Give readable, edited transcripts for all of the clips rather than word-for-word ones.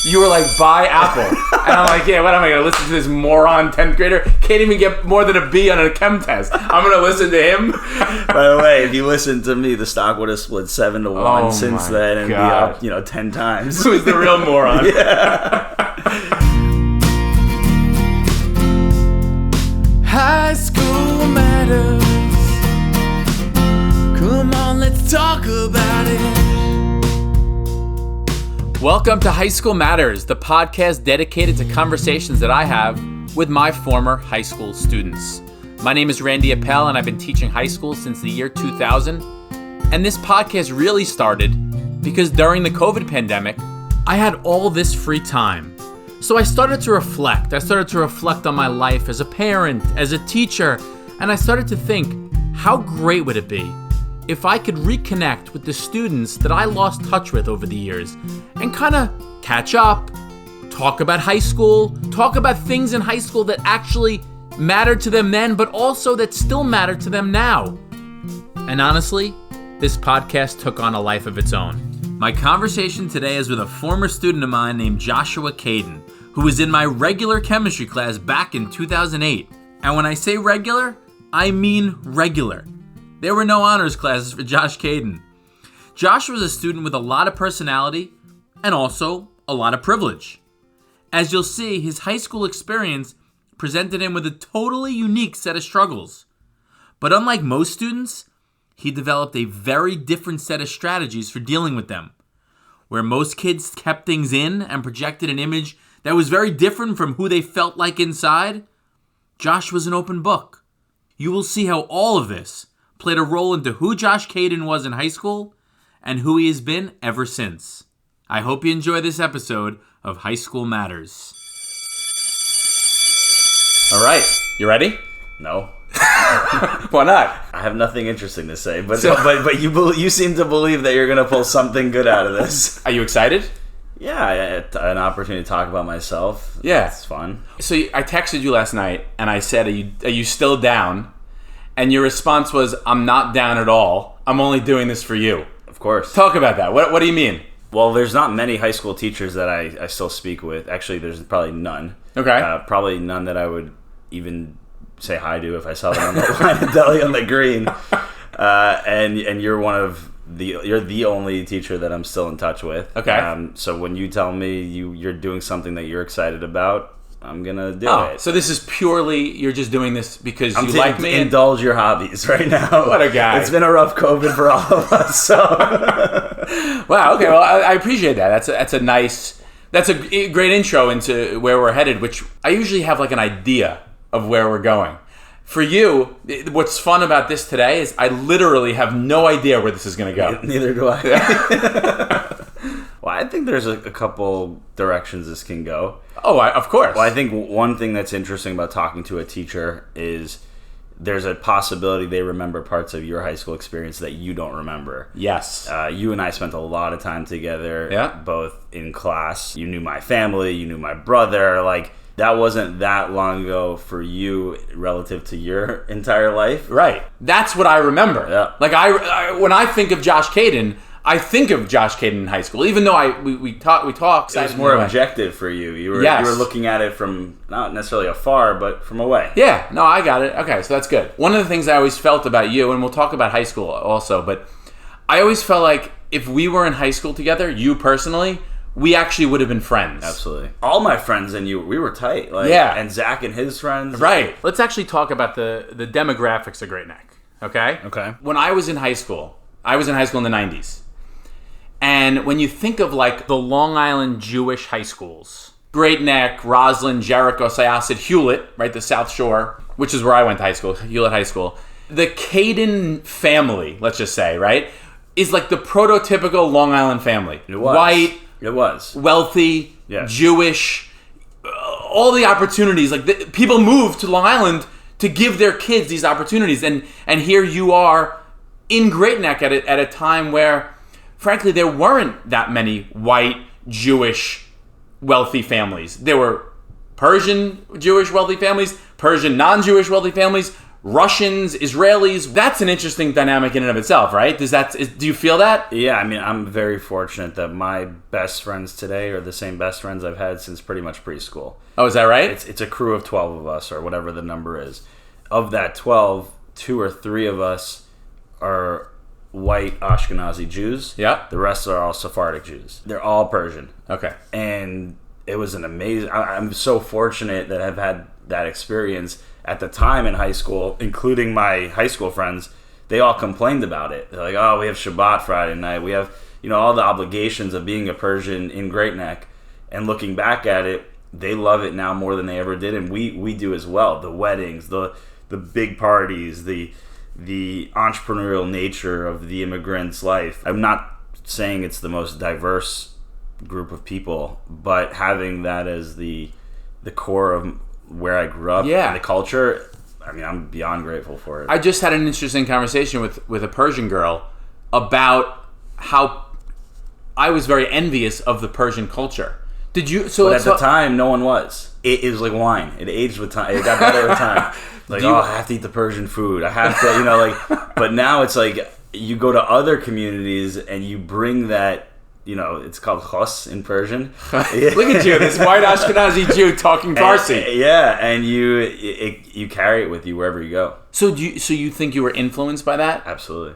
You were like, buy Apple. And I'm like, yeah, what am I going to listen to this moron 10th grader? Can't even get more than a B on a chem test. I'm going to listen to him? By the way, if you listened to me, the stock would have split 7-1 since then and God. be up, 10 times. Who's the real moron? Yeah. High school matters. Come on, let's talk about it. Welcome to High School Matters, the podcast dedicated to conversations that I have with my former high school students. My name is Randy Appel, and I've been teaching high school since the year 2000. And this podcast really started because during the COVID pandemic, I had all this free time. So I started to reflect. I started to reflect on my life as a parent, as a teacher, and I started to think, how great would it be if I could reconnect with the students that I lost touch with over the years and kind of catch up, talk about high school, talk about things in high school that actually mattered to them then, but also that still matter to them now. And honestly, this podcast took on a life of its own. My conversation today is with a former student of mine named Joshua Kadden, who was in my regular chemistry class back in 2008. And when I say regular, I mean regular. There were no honors classes for Josh Kadden. Josh was a student with a lot of personality and also a lot of privilege. As you'll see, his high school experience presented him with a totally unique set of struggles. But unlike most students, he developed a very different set of strategies for dealing with them. Where most kids kept things in and projected an image that was very different from who they felt like inside, Josh was an open book. You will see how all of this played a role into who Josh Kadden was in high school and who he has been ever since. I hope you enjoy this episode of High School Matters. All right, you ready? No. Why not? I have nothing interesting to say, but you seem to believe that you're going to pull something good out of this. Are you excited? Yeah, an opportunity to talk about myself. Yeah. It's fun. So I texted you last night and I said, are you still down? And your response was, I'm not down at all. I'm only doing this for you. Of course. Talk about that. What do you mean? Well, there's not many high school teachers that I still speak with. Actually, there's probably none. Okay. Probably none that I would even say hi to if I saw them on the line of deli on the green. And you're the only teacher that I'm still in touch with. Okay. So when you tell me you're doing something that you're excited about, I'm gonna do it. So this is purely, you're just doing this because you like me? Indulge your hobbies right now. What a guy. It's been a rough COVID for all of us, so. Wow, okay, well, I appreciate that. That's a great intro into where we're headed, which I usually have like an idea of where we're going. For you, what's fun about this today is I literally have no idea where this is gonna go. Neither do I. Yeah. Well, I think there's a couple directions this can go. Oh, of course. Well, I think one thing that's interesting about talking to a teacher is there's a possibility they remember parts of your high school experience that you don't remember. Yes. You and I spent a lot of time together, both in class. You knew my family, you knew my brother. Like, that wasn't that long ago for you relative to your entire life. Right. That's what I remember. Yeah. Like, when I think of Josh Kadden, I think of Josh Kadden in high school, even though we talk. It was more objective for you. You were looking at it from not necessarily afar, but from away. Yeah, no, I got it. Okay, so that's good. One of the things I always felt about you, and we'll talk about high school also, but I always felt like if we were in high school together, you personally, we actually would have been friends. Absolutely. All my friends and you, we were tight. And Zach and his friends. Right. Let's actually talk about the demographics of Great Neck. Okay? Okay. When I was in high school in the 90s. And when you think of like the Long Island Jewish high schools, Great Neck, Roslyn, Jericho, Syosset, Hewlett, right, the South Shore, which is where I went to high school, Hewlett High School. The Kadden family, let's just say, right, is like the prototypical Long Island family. It was. White. It was. Wealthy. Yes. Jewish. All the opportunities. Like people moved to Long Island to give their kids these opportunities. And here you are in Great Neck at a time where, frankly, there weren't that many white, Jewish, wealthy families. There were Persian Jewish wealthy families, Persian non-Jewish wealthy families, Russians, Israelis. That's an interesting dynamic in and of itself, right? Do you feel that? Yeah, I mean, I'm very fortunate that my best friends today are the same best friends I've had since pretty much preschool. Oh, is that right? It's a crew of 12 of us, or whatever the number is. Of that 12, 2 or 3 of us are white Ashkenazi Jews. Yeah. The rest are all Sephardic Jews. They're all Persian. Okay. And it was an amazing... I'm so fortunate that I've had that experience. At the time in high school, including my high school friends, they all complained about it. They're like, oh, we have Shabbat Friday night. We have, all the obligations of being a Persian in Great Neck. And looking back at it, they love it now more than they ever did. And we do as well. The weddings, the big parties, the entrepreneurial nature of the immigrant's life. I'm not saying it's the most diverse group of people, but having that as the core of where I grew up and the culture, I mean, I'm beyond grateful for it. I just had an interesting conversation with a Persian girl about how I was very envious of the Persian culture. Did you? But at the time, no one was. It was like wine. It aged with time. It got better with time. Like, I have to eat the Persian food. I have to, But now it's like you go to other communities and you bring that. It's called chos in Persian. Look at you, this white Ashkenazi Jew talking Farsi. And you carry it with you wherever you go. So you think you were influenced by that? Absolutely.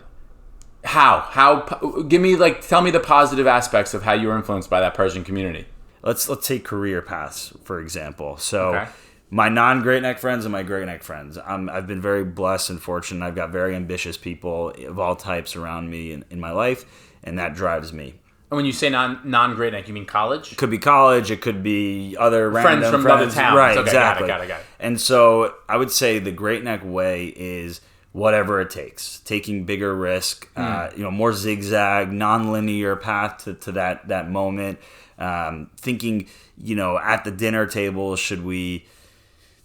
How? Tell me the positive aspects of how you were influenced by that Persian community. Let's take career paths, for example. So my non-Great Neck friends and my Great Neck friends. I've been very blessed and fortunate. I've got very ambitious people of all types around me in my life, and that drives me. And when you say non-Great Neck, you mean college? It could be college. It could be other friends from other towns. Right, okay, exactly. Got it. And so I would say the Great Neck way is whatever it takes. Taking bigger risk, more zigzag, non-linear path to that moment. Thinking, at the dinner table, should we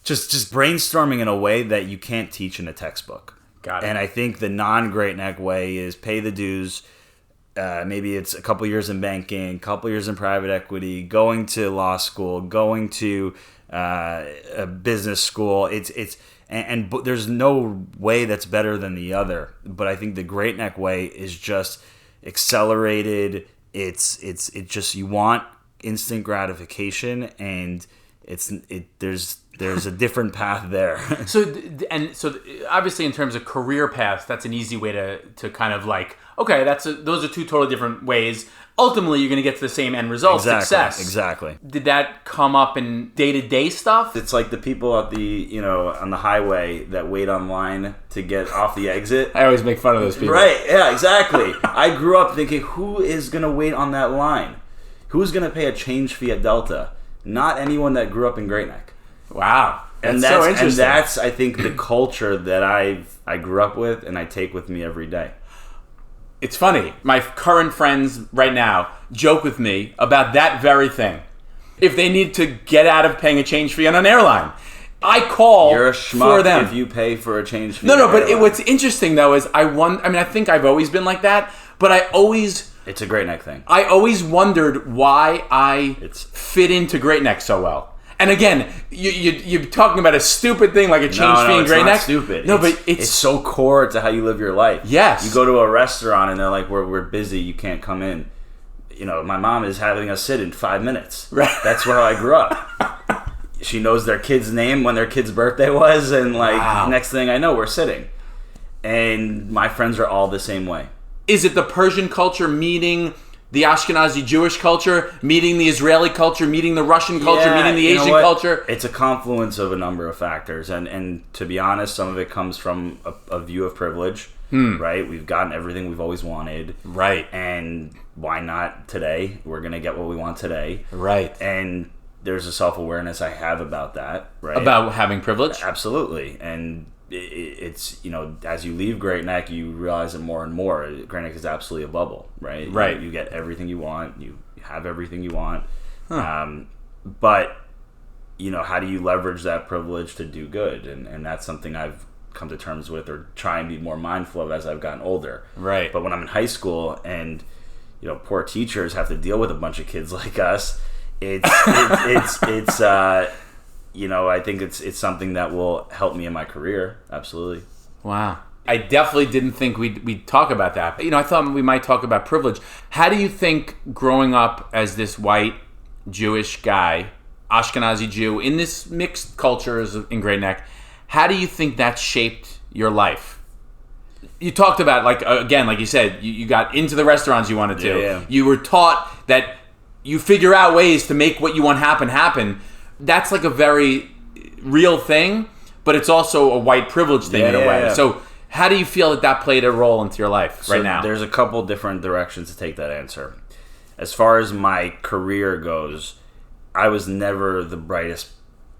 just brainstorming in a way that you can't teach in a textbook. Got it. And I think the non-Great Neck way is pay the dues. Maybe it's a couple years in banking, a couple years in private equity, going to law school, going to a business school. And there's no way that's better than the other. But I think the Great Neck way is just accelerated. It's just you want instant gratification, and there's a different path there. So obviously in terms of career paths, that's an easy way to kind of like, okay, those are two totally different ways. Ultimately, you're going to get to the same end result, success. Exactly. Did that come up in day-to-day stuff? It's like the people at the on the highway that wait online to get off the exit. I always make fun of those people. Right? Yeah, exactly. I grew up thinking, who is going to wait on that line? Who's going to pay a change fee at Delta? Not anyone that grew up in Great Neck. Wow. That's so interesting. And that's, I think, the culture that I grew up with and I take with me every day. It's funny. My current friends right now joke with me about that very thing. If they need to get out of paying a change fee on an airline, I call You're a schmuck for them. if you pay for a change fee. No, but what's interesting though is I think I've always been like that, but it's a Great Neck thing. I always wondered why I fit into Great Neck so well. And again, you're talking about a stupid thing like a change fee in Great Neck. It's not stupid. No, but it's so core to how you live your life. Yes. You go to a restaurant and they're like, we're busy, you can't come in. My mom is having us sit in 5 minutes. Right. That's where I grew up. She knows their kid's name, when their kid's birthday was, and next thing I know, we're sitting. And my friends are all the same way. Is it the Persian culture meeting the Ashkenazi Jewish culture, meeting the Israeli culture, meeting the Russian culture, meeting the Asian culture? It's a confluence of a number of factors. And to be honest, some of it comes from a view of privilege, right? We've gotten everything we've always wanted. Right. And why not today? We're going to get what we want today. Right. And there's a self-awareness I have about that, right? About having privilege? Absolutely. And it's, as you leave Great Neck, you realize it more and more. Great Neck is absolutely a bubble, right? Right. You get everything you want. You have everything you want. Huh. But, how do you leverage that privilege to do good? And that's something I've come to terms with or try and be more mindful of as I've gotten older. Right. But when I'm in high school and, poor teachers have to deal with a bunch of kids like us, it's I think it's something that will help me in my career. Absolutely. Wow. I definitely didn't think we'd talk about that. I thought we might talk about privilege. How do you think growing up as this white Jewish guy, Ashkenazi Jew, in this mixed culture in Great Neck, how do you think that shaped your life? You talked about, like you said, you got into the restaurants you wanted to. Yeah. You were taught that you figure out ways to make what you want happen. That's like a very real thing, but it's also a white privilege thing in a way. Yeah. So how do you feel that played a role into your life right now? There's a couple different directions to take that answer. As far as my career goes, I was never the brightest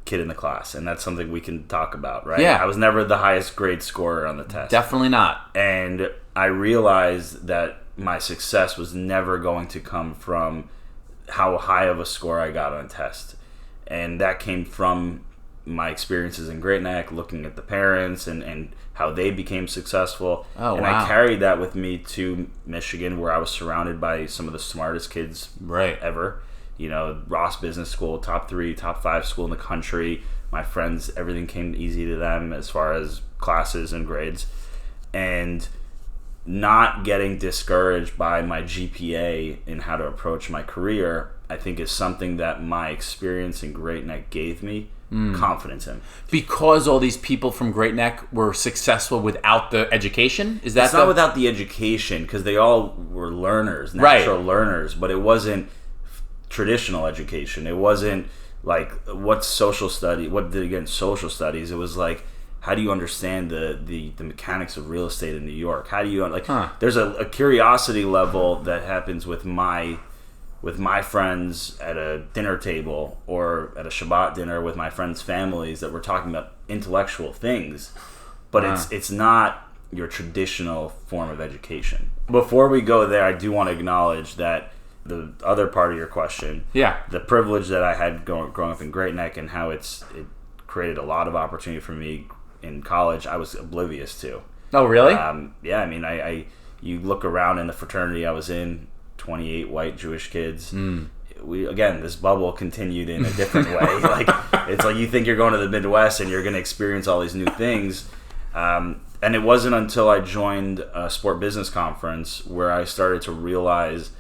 kid in the class, and that's something we can talk about, right? Yeah. I was never the highest grade scorer on the test. Definitely not. And I realized that my success was never going to come from how high of a score I got on a test. And that came from my experiences in Great Neck, looking at the parents and how they became successful. Oh, and wow. I carried that with me to Michigan, where I was surrounded by some of the smartest kids ever. Ross Business School, top 3, top 5 school in the country. My friends, everything came easy to them as far as classes and grades. And not getting discouraged by my GPA in how to approach my career, I think is something that my experience in Great Neck gave me confidence in. Because all these people from Great Neck were successful without the education? Is that It's not without the education, because they all were learners, natural learners, but it wasn't traditional education. It wasn't like what's social study, social studies. It was like, how do you understand the mechanics of real estate in New York? How do you there's a curiosity level that happens with my friends at a dinner table or at a Shabbat dinner with my friends' families that we're talking about intellectual things, but it's not your traditional form of education. Before we go there, I do want to acknowledge that the other part of your question, the privilege that I had growing up in Great Neck and how it created a lot of opportunity for me in college, I was oblivious to. Oh, really? You look around in the fraternity I was in, 28 white Jewish kids. This bubble continued in a different way. It's like you think you're going to the Midwest and you're going to experience all these new things. And it wasn't until I joined a sport business conference where I started to realize,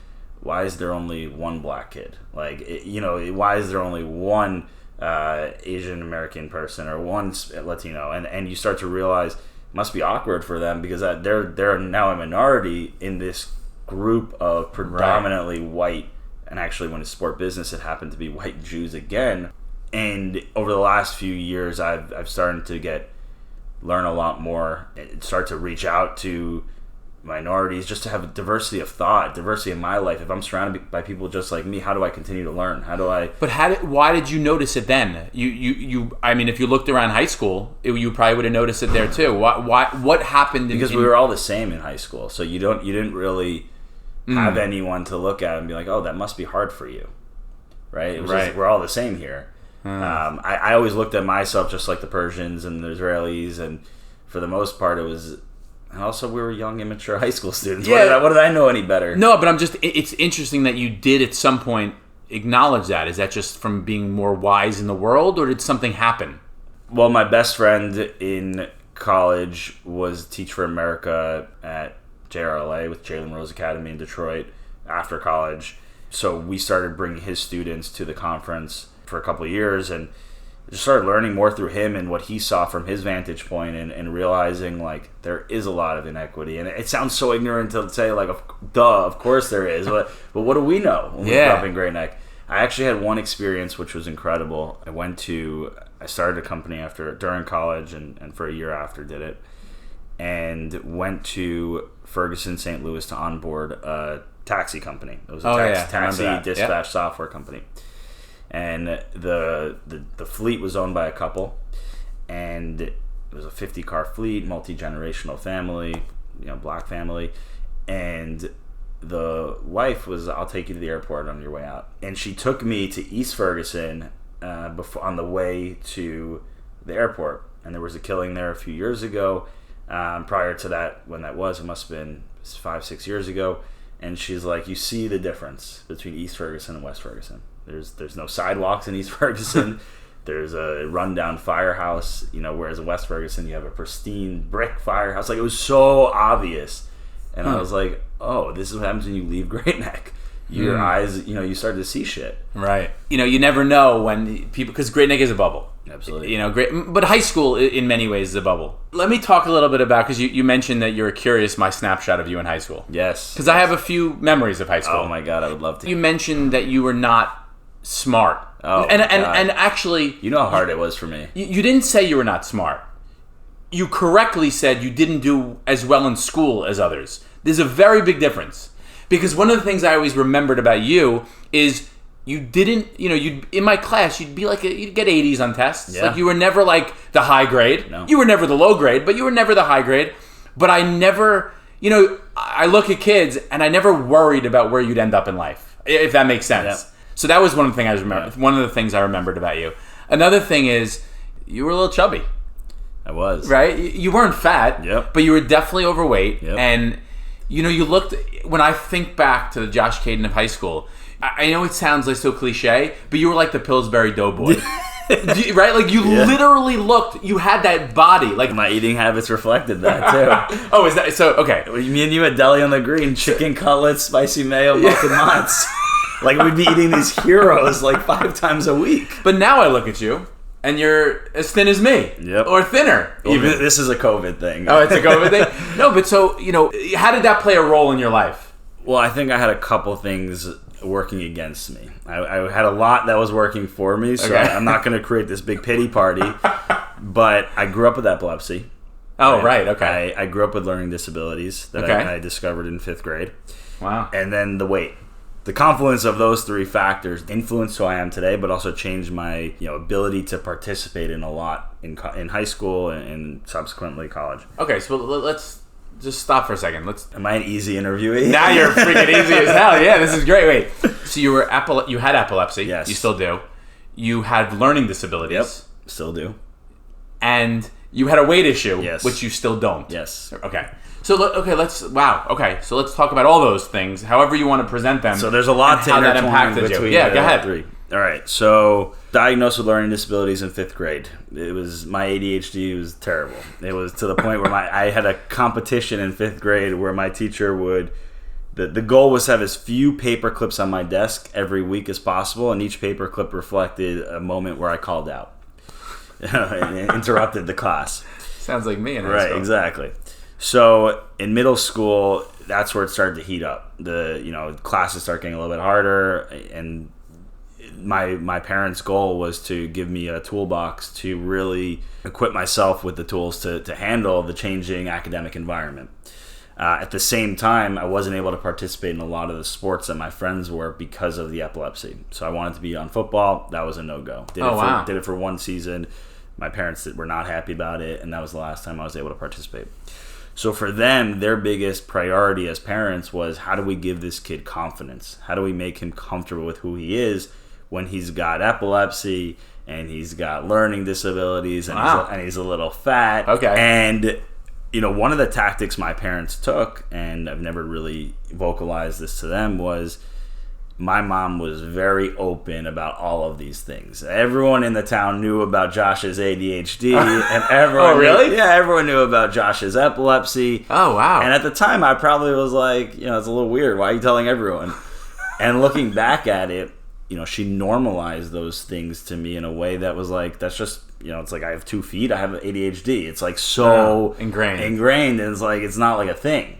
why is there only one black kid? Why is there only one Asian American person or one Latino? And you start to realize it must be awkward for them because they're now a minority in this group of predominantly white, and actually when it's sport business it happened to be white Jews again. And over the last few years I've started to learn a lot more and start to reach out to minorities just to have a diversity of thought, diversity in my life. If I'm surrounded by people just like me, how do I continue to learn? Why did you notice it then? If you looked around high school, you probably would have noticed it there too. What happened? Because we were all the same in high school, so you didn't really have anyone to look at and be like, oh, that must be hard for you, right? It was just, we're all the same here. I always looked at myself just like the Persians and the Israelis, and for the most part it was. And also, we were young, immature high school students. Yeah. What did I know any better? No, but it's interesting that you did at some point acknowledge that. Is that just from being more wise in the world, or did something happen? Well, my best friend in college was Teach for America at JRLA with Jalen Rose Academy in Detroit after college. So we started bringing his students to the conference for a couple of years, and just started learning more through him and what he saw from his vantage point, and realizing like there is a lot of inequity. And it sounds so ignorant to say like, of course there is, but what do we know when we grew up in Great Neck? I actually had one experience which was incredible. I started a company during college and for a year after did it, and went to Ferguson, St. Louis to onboard a taxi company. It was a taxi dispatch software company. And the fleet was owned by a couple, and it was a 50-car fleet, multi-generational family, black family, and the wife was, I'll take you to the airport on your way out. And she took me to East Ferguson on the way to the airport, and there was a killing there a few years ago. Prior to that, when that was, it must have been 5-6 years ago. And she's like, you see the difference between East Ferguson and West Ferguson. There's no sidewalks in East Ferguson. There's a rundown firehouse, whereas in West Ferguson you have a pristine brick firehouse. Like, it was so obvious. And I was like, oh, this is what happens when you leave Great Neck. Your eyes, you start to see shit. Right. You never know when people, because Great Neck is a bubble. Absolutely. But high school in many ways is a bubble. Let me talk a little bit about, because you mentioned that you were curious, my snapshot of you in high school. Yes. Because I have a few memories of high school. Oh my God, I would love to. You mentioned that you were not smart. Oh, and actually, you know how hard it was for me. You didn't say you were not smart. You correctly said you didn't do as well in school as others. There's a very big difference. Because one of the things I always remembered about you is you didn't, you'd in my class, you'd get 80s on tests. Yeah. Like, you were never like the high grade. No. You were never the low grade, but you were never the high grade. But I never, I look at kids and I never worried about where you'd end up in life, if that makes sense. Yeah. So that was one of the things I remember. One of the things I remembered about you. Another thing is you were a little chubby. I was. Right? You weren't fat, Yep. but you were definitely overweight. Yep. And, you looked, when I think back to the Josh Kadden of high school, I know it sounds like so cliche, but you were like the Pillsbury Doughboy. Right? Like, you literally looked, you had that body. Like, my eating habits reflected that, too. Oh, is that, so, okay. Me and you at Deli on the Green, chicken cutlets, spicy mayo, milk and Mott's. Like, we'd be eating these heroes like 5 times a week. But now I look at you, and you're as thin as me. Yep. Or thinner. Well, even. This is a COVID thing. Oh, it's a COVID thing? No, but so, how did that play a role in your life? Well, I think I had a couple things working against me. I had a lot that was working for me, so Okay. I'm not going to create this big pity party. But I grew up with epilepsy. Oh, right, okay. I grew up with learning disabilities that Okay. I discovered in 5th grade. Wow. And then the weight. The confluence of those 3 factors influenced who I am today, but also changed my ability to participate in a lot in high school and subsequently college. Okay, so let's just stop for a second. Am I an easy interviewee? Now you're freaking easy as hell. Yeah, this is great. Wait, so you had epilepsy. Yes. You still do. You had learning disabilities. Yep, still do. And you had a weight issue, Yes. which you still don't. Yes. Okay. So let's talk about all those things, however you want to present them. So there's a lot to how that intertwine impacted you. between Yeah, go the ahead. 3. All right. So diagnosed with learning disabilities in 5th grade. It was my ADHD was terrible. It was to the point where I had a competition in 5th grade where my teacher would. The goal was to have as few paper clips on my desk every week as possible, and each paper clip reflected a moment where I called out and interrupted the class. Sounds like me in high Right, school. exactly. So in middle school, that's where it started to heat up. The classes start getting a little bit harder, and my parents' goal was to give me a toolbox to really equip myself with the tools to handle the changing academic environment. At the same time, I wasn't able to participate in a lot of the sports that my friends were because of the epilepsy. So I wanted to be on football. That was a no-go. Did it for 1 season. My parents were not happy about it, and that was the last time I was able to participate. So for them, their biggest priority as parents was, how do we give this kid confidence? How do we make him comfortable with who he is when he's got epilepsy and he's got learning disabilities and he's a little fat? Okay. And one of the tactics my parents took, and I've never really vocalized this to them, was my mom was very open about all of these things. Everyone in the town knew about Josh's ADHD, and everyone. Oh, really? Everyone knew about Josh's epilepsy. Oh, wow. And at the time, I probably was like, it's a little weird. Why are you telling everyone? And looking back at it, she normalized those things to me in a way that was like, that's just, it's like I have 2 feet, I have ADHD. It's like so ingrained, and it's like, it's not like a thing.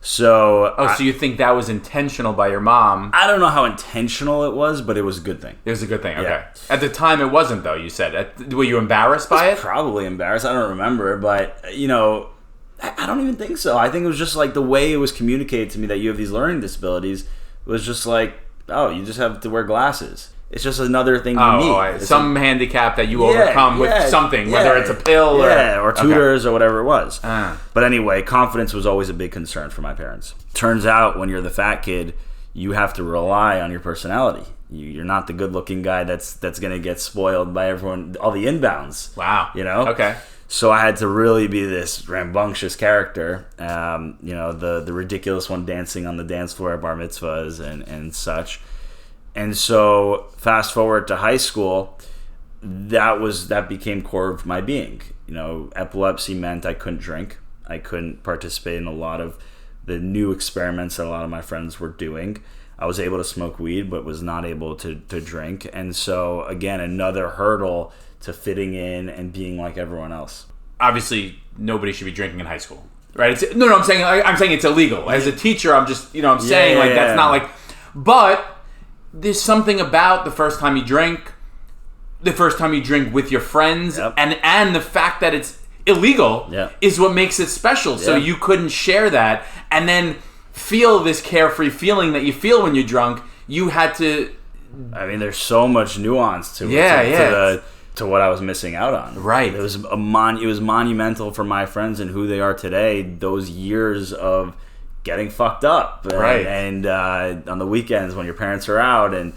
So, so you think that was intentional by your mom? I don't know how intentional it was, but it was a good thing. It was a good thing. Okay. Yeah. At the time, it wasn't though. You said, were you embarrassed by it? Probably embarrassed. I don't remember, but I don't even think so. I think it was just like the way it was communicated to me that you have these learning disabilities was just like, oh, you just have to wear glasses. It's just another thing you need. Some handicap that you overcome with something, whether it's a pill or tutors or whatever it was. Ah. But anyway, confidence was always a big concern for my parents. Turns out when you're the fat kid, you have to rely on your personality. You're not the good-looking guy that's going to get spoiled by everyone, all the inbounds. Wow. Okay. So I had to really be this rambunctious character, the ridiculous one dancing on the dance floor at bar mitzvahs and such. And so fast forward to high school, that became core of my being. Epilepsy meant I couldn't drink. I couldn't participate in a lot of the new experiments that a lot of my friends were doing. I was able to smoke weed, but was not able to drink. And so, again, another hurdle to fitting in and being like everyone else. Obviously, nobody should be drinking in high school, right? I'm saying it's illegal. As a teacher, I'm just, that's not like... But there's something about the first time you drink with your friends, and the fact that it's illegal is what makes it special. So you couldn't share that and then feel this carefree feeling that you feel when you're drunk. You had to... I mean, there's so much nuance to it, to what I was missing out on. Right. It was it was monumental for my friends and who they are today, those years of getting fucked up. And on the weekends when your parents are out and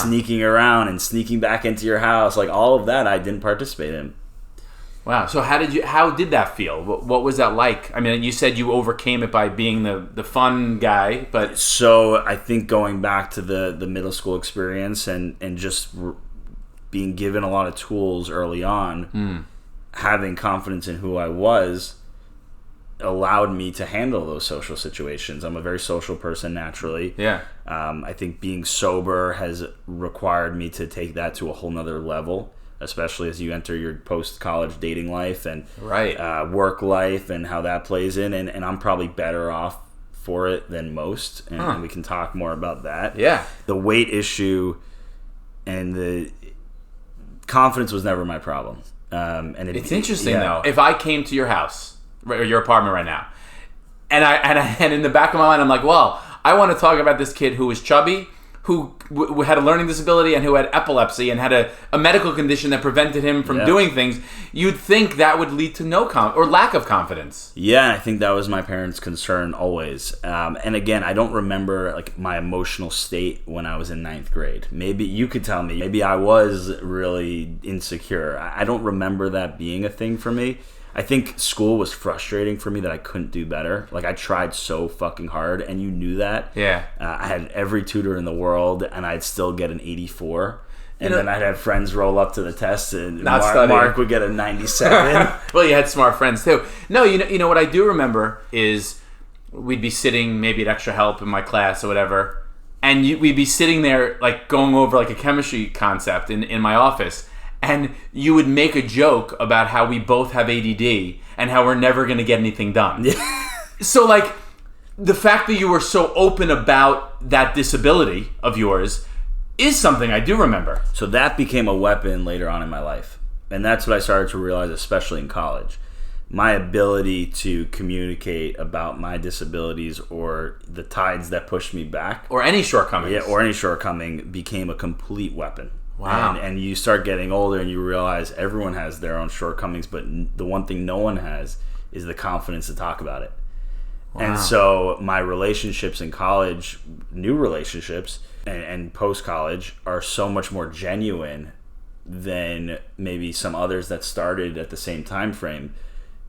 sneaking around and sneaking back into your house, like all of that I didn't participate in. Wow. So how did that feel? What was that like? I mean, you said you overcame it by being the fun guy, but... So I think going back to the middle school experience and just being given a lot of tools early on, having confidence in who I was allowed me to handle those social situations. I'm a very social person naturally. Yeah. I think being sober has required me to take that to a whole nother level, especially as you enter your post-college dating life and work life and how that plays in. And I'm probably better off for it than most. And we can talk more about that. Yeah. The weight issue and the confidence was never my problem. And it's interesting though. If I came to your house or your apartment right now, and in the back of my mind I'm like, well, I want to talk about this kid who was chubby, who had a learning disability and who had epilepsy and had a medical condition that prevented him from doing things, you'd think that would lead to no or lack of confidence. Yeah, I think that was my parents' concern always. And again, I don't remember like my emotional state when I was in 9th grade. Maybe you could tell me. Maybe I was really insecure. I don't remember that being a thing for me. I think school was frustrating for me that I couldn't do better. Like, I tried so fucking hard, and you knew that. Yeah. I had every tutor in the world, and I'd still get an 84. And then I'd have friends roll up to the test, and Mark would get a 97. Well, you had smart friends, too. No, you know what I do remember is we'd be sitting maybe at extra help in my class or whatever, and we'd be sitting there, like, going over, like, a chemistry concept in my office. And you would make a joke about how we both have ADD and how we're never going to get anything done. Yeah. So, like, the fact that you were so open about that disability of yours is something I do remember. So that became a weapon later on in my life. And that's what I started to realize, especially in college. My ability to communicate about my disabilities or the tides that pushed me back. Or any shortcomings. Yeah, or any shortcoming became a complete weapon. Wow. And you start getting older and you realize everyone has their own shortcomings, but the one thing no one has is the confidence to talk about it. Wow. And so my relationships in college, new relationships and post-college, are so much more genuine than maybe some others that started at the same time frame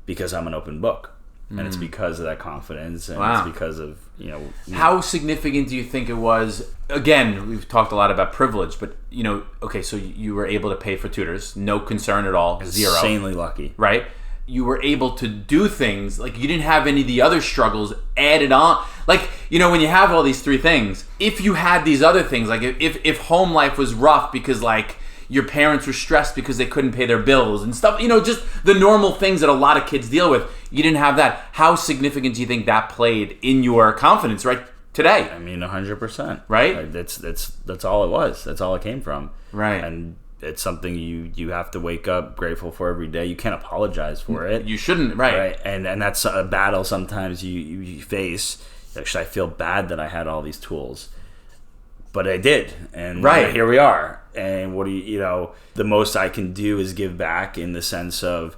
because I'm an open book. And it's because of that confidence, and it's because of, How significant do you think it was? Again, we've talked a lot about privilege, but, okay, so you were able to pay for tutors, no concern at all, zero. Insanely lucky. Right? You were able to do things, like, you didn't have any of the other struggles added on. Like, when you have all these three things, if you had these other things, like, if home life was rough because, like, your parents were stressed because they couldn't pay their bills and stuff, just the normal things that a lot of kids deal with. You didn't have that. How significant do you think that played in your confidence right today? I mean, 100%. Right? Like, that's all it was. That's all it came from. Right. And it's something you have to wake up grateful for every day. You can't apologize for it. You shouldn't, right? And that's a battle sometimes you face. Actually, I feel bad that I had all these tools. But I did, and here we are. And what do the most I can do is give back in the sense of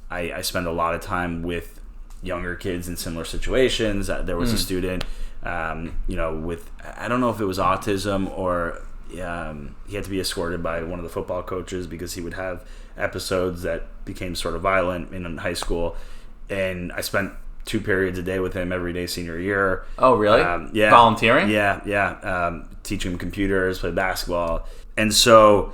I spend a lot of time with younger kids in similar situations. There was a student, with, I don't know if it was autism or he had to be escorted by one of the football coaches because he would have episodes that became sort of violent in high school. And I spent 2 periods a day with him every day senior year. Oh, really? Yeah. Volunteering? Yeah. Teaching him computers, play basketball. And so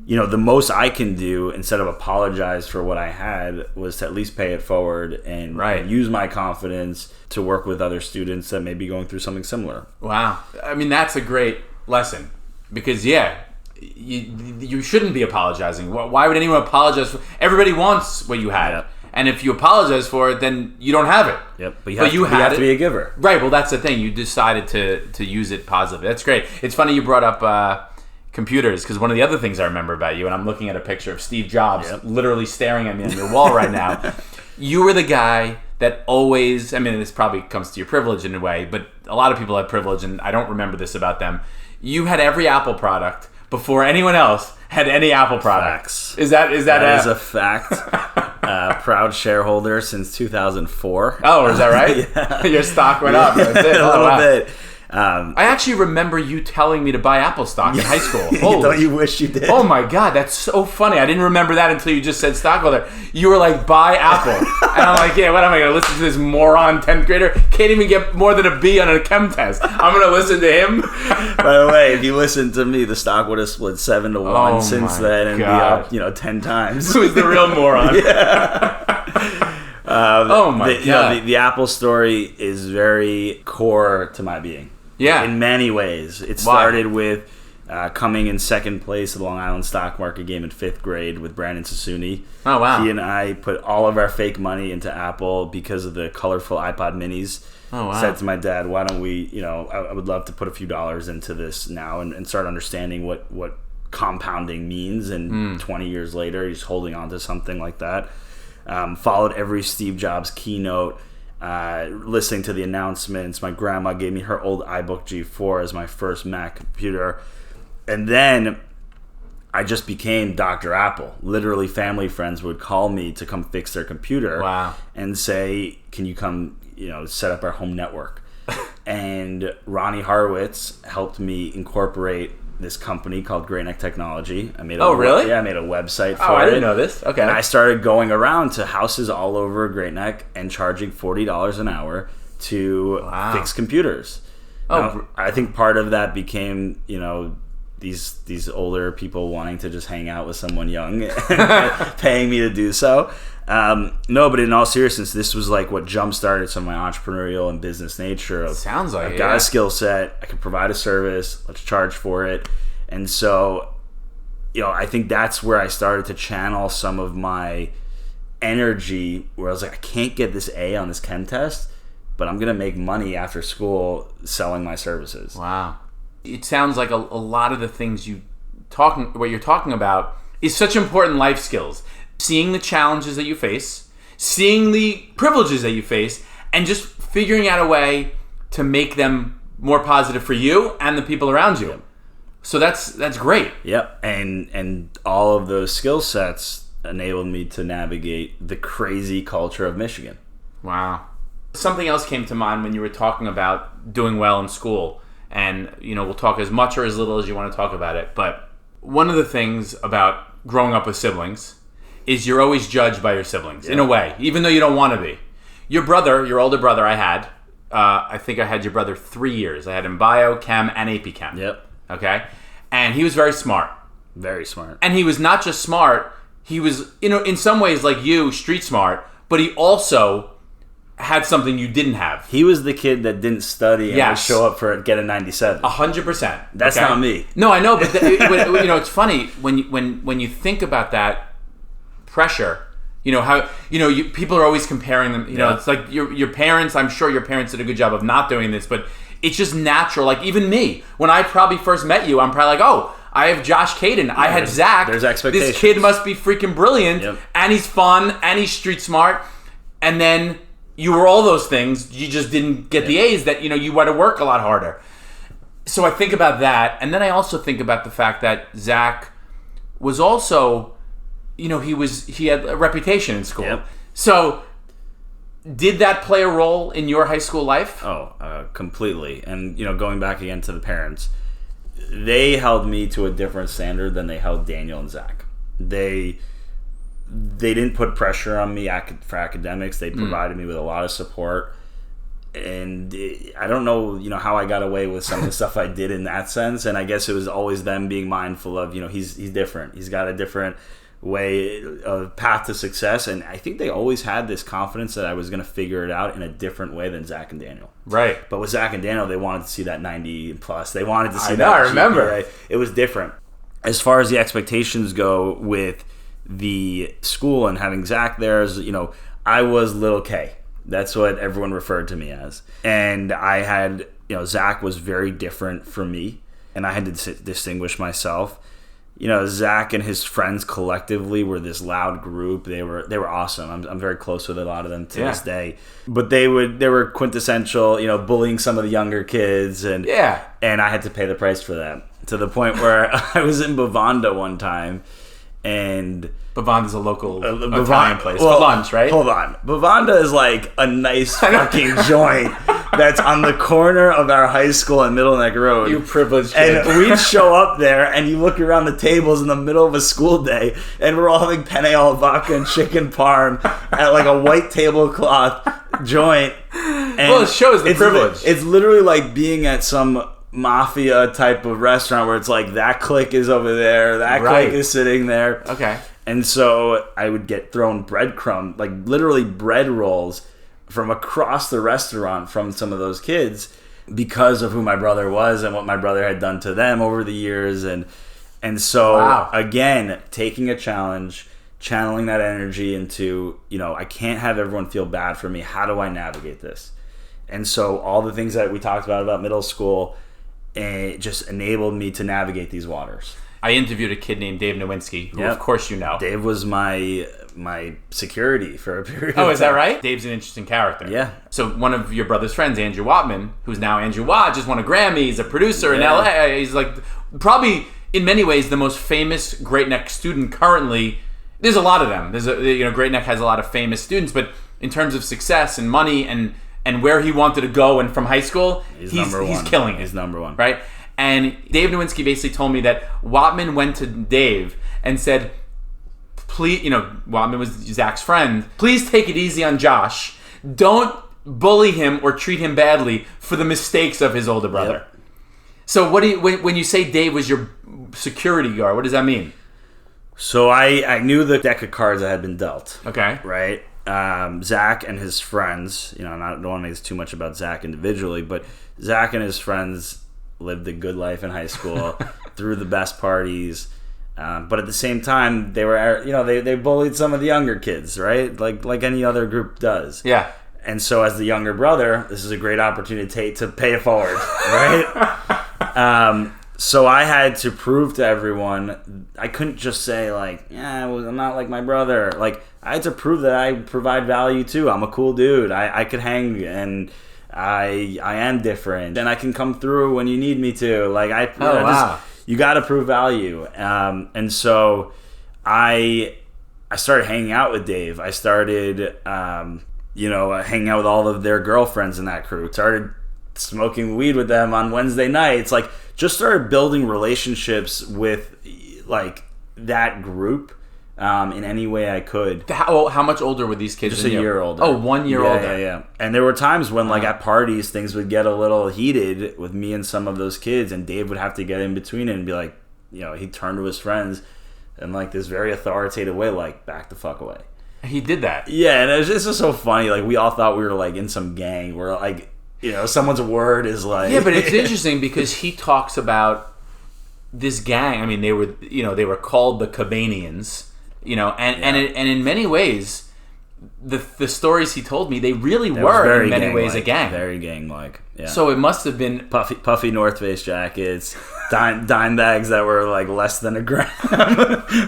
the most I can do instead of apologize for what I had was to at least pay it forward and use my confidence to work with other students that may be going through something similar. Wow. I mean, that's a great lesson because, you shouldn't be apologizing. Why would anyone apologize for? Everybody wants what you had. Yep. And if you apologize for it, then you don't have it. Yep. But you have to be a giver. Right. Well, that's the thing. You decided to use it positively. That's great. It's funny you brought up computers, because one of the other things I remember about you, and I'm looking at a picture of Steve Jobs literally staring at me on your wall right now. You were the guy that always, I mean, this probably comes to your privilege in a way, but a lot of people have privilege, and I don't remember this about them. You had every Apple product before anyone else had any Apple product. Facts. That is a fact. Proud shareholder since 2004. Oh, is that right? Yeah. Your stock went up. That's it. A little bit. I actually remember you telling me to buy Apple stock in high school. Don't you wish you did? Oh my God, that's so funny. I didn't remember that until you just said stockholder. You were like, buy Apple. And I'm like, what am I going to listen to this moron 10th grader? Can't even get more than a B on a chem test. I'm going to listen to him. By the way, if you listened to me, the stock would have split 7-1 since then and God. Be up 10 times. Who's the real moron? The Apple story is very core to my being. Yeah. In many ways. It started with coming in second place at the Long Island stock market game in 5th grade with Brandon Sassooni. Oh, wow. He and I put all of our fake money into Apple because of the colorful iPod minis. Oh, wow. Said to my dad, why don't we, I would love to put a few dollars into this now and start understanding what compounding means. And 20 years later, he's holding on to something like that. Followed every Steve Jobs keynote. Listening to the announcements. My grandma gave me her old iBook G4 as my first Mac computer. And then I just became Dr. Apple. Literally, family friends would call me to come fix their computer. Wow. And say, can you come, set up our home network? And Ronnie Horowitz helped me incorporate this company called Great Neck Technology. Really? Yeah, I made a website for it. Oh, I didn't know this. Okay. And I started going around to houses all over Great Neck and charging $40 an hour to fix computers. Now, I think part of that became, these older people wanting to just hang out with someone young and paying me to do so. No, but in all seriousness, this was like what jump-started some of my entrepreneurial and business nature. Sounds like I've got a skill set. I can provide a service. Let's charge for it. And so, I think that's where I started to channel some of my energy where I was like, I can't get this A on this chem test, but I'm going to make money after school selling my services. Wow. It sounds like a lot of the things what you're talking about is such important life skills. Seeing the challenges that you face, seeing the privileges that you face, and just figuring out a way to make them more positive for you and the people around you. Yep. So that's great. Yep. And all of those skill sets enabled me to navigate the crazy culture of Michigan. Wow. Something else came to mind when you were talking about doing well in school. And, we'll talk as much or as little as you want to talk about it. But one of the things about growing up with siblings is you're always judged by your siblings, in a way, even though you don't want to be. Your older brother, I think I had your brother 3 years. I had him bio, chem, and AP chem. Yep. Okay? And he was very smart. Very smart. And he was not just smart, he was, in some ways like you, street smart, but he also had something you didn't have. He was the kid that didn't study and would show up for get a 97. 100%. That's not me. No, I know, but it's funny when you think about that pressure. People are always comparing them. It's like your parents. I'm sure your parents did a good job of not doing this, but it's just natural. Like even me, when I probably first met you, I'm probably like, oh, I have Josh Kadden. I had Zach. There's expectations. This kid must be freaking brilliant, and he's fun, and he's street smart, and then. You were all those things. You just didn't get the A's that, you had to work a lot harder. So I think about that. And then I also think about the fact that Zach was also, he had a reputation in school. Yep. So did that play a role in your high school life? Oh, completely. And, going back again to the parents, they held me to a different standard than they held Daniel and Zach. They didn't put pressure on me for academics. They provided me with a lot of support. And I don't know, how I got away with some of the stuff I did in that sense. And I guess it was always them being mindful of, he's different. He's got a different way of path to success. And I think they always had this confidence that I was going to figure it out in a different way than Zach and Daniel. Right. But with Zach and Daniel, they wanted to see that 90 plus. They wanted to see that. I remember. GPA. It was different. As far as the expectations go with the school and having Zach there, I was little K. That's what everyone referred to me as. And I had, Zach was very different from me, and I had to distinguish myself. Zach and his friends collectively were this loud group. They were awesome. I'm very close with a lot of them to this day. But they were quintessential, bullying some of the younger kids, and I had to pay the price for that. To the point where I was in Bovanda one time, and Bovanda's a local Italian place for lunch, right? Hold on. Bovanda is like a nice fucking joint that's on the corner of our high school and Middle Neck Road. You privileged kid. And we'd show up there, and you look around the tables in the middle of a school day, and we're all having penne al vodka and chicken parm at like a white tablecloth joint. And it shows the privilege. It's literally like being at some mafia type of restaurant where it's like that clique is over there, that clique is sitting there. Okay. And so I would get thrown breadcrumbs, like literally bread rolls from across the restaurant from some of those kids because of who my brother was and what my brother had done to them over the years. And so, again, taking a challenge, channeling that energy into, I can't have everyone feel bad for me. How do I navigate this? And so all the things that we talked about middle school, it just enabled me to navigate these waters. I interviewed a kid named Dave Nowinski, who of course you know. Dave was my security for a period of time. Oh, is that right? Dave's an interesting character. Yeah. So one of your brother's friends, Andrew Wattman, who's now Andrew Watt, just won a Grammy. He's a producer in LA. He's like probably in many ways the most famous Great Neck student currently. There's a lot of them. Great Neck has a lot of famous students, but in terms of success and money and where he wanted to go and from high school, he's killing it. He's number one. Right? And Dave Nowinski basically told me that Wattman went to Dave and said, please, Wattman was Zach's friend, please take it easy on Josh. Don't bully him or treat him badly for the mistakes of his older brother. Yep. So when you say Dave was your security guard, what does that mean? So I knew the deck of cards that had been dealt. Okay. Right? Zach and his friends, I don't want to make too much about Zach individually, but Zach and his friends lived a good life in high school, threw the best parties, but at the same time they were, they bullied some of the younger kids, right? Like any other group does. Yeah. And so as the younger brother, this is a great opportunity to pay it forward, right? So I had to prove to everyone, I couldn't just say I'm not like my brother. Like I had to prove that I provide value too. I'm a cool dude. I could hang and I am different, and I can come through when you need me to. You got to prove value, and so I started hanging out with Dave. I started, hanging out with all of their girlfriends in that crew. Started smoking weed with them on Wednesday nights. Just started building relationships with that group. In any way I could. How much older were these kids? Just a year older. Oh, 1 year older. Yeah. And there were times when, at parties, things would get a little heated with me and some of those kids, and Dave would have to get in between it and be like, he'd turn to his friends in this very authoritative way, back the fuck away. He did that. Yeah, and it's just so funny. We all thought we were in some gang where someone's word is Yeah, but it's interesting because he talks about this gang. I mean, they were called the Cabanians. And in many ways, the stories he told me, they really were in many ways a gang. Very gang-like. Yeah. So it must have been puffy North Face jackets, dime bags that were less than a gram,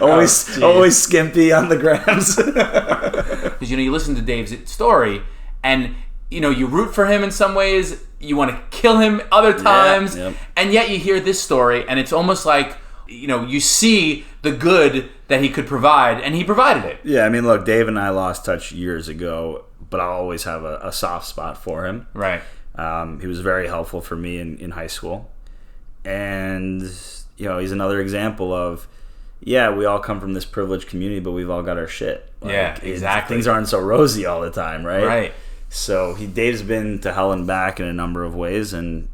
always skimpy on the grams. Because you listen to Dave's story, and you root for him in some ways, you want to kill him other times, and yet you hear this story, and it's almost like you see the good that he could provide, and he provided it. Yeah, I mean, look, Dave and I lost touch years ago, but I'll always have a soft spot for him. Right. He was very helpful for me in high school. And, he's another example of, we all come from this privileged community, but we've all got our shit. Yeah, exactly. Things aren't so rosy all the time, right? Right. So Dave's been to hell and back in a number of ways, and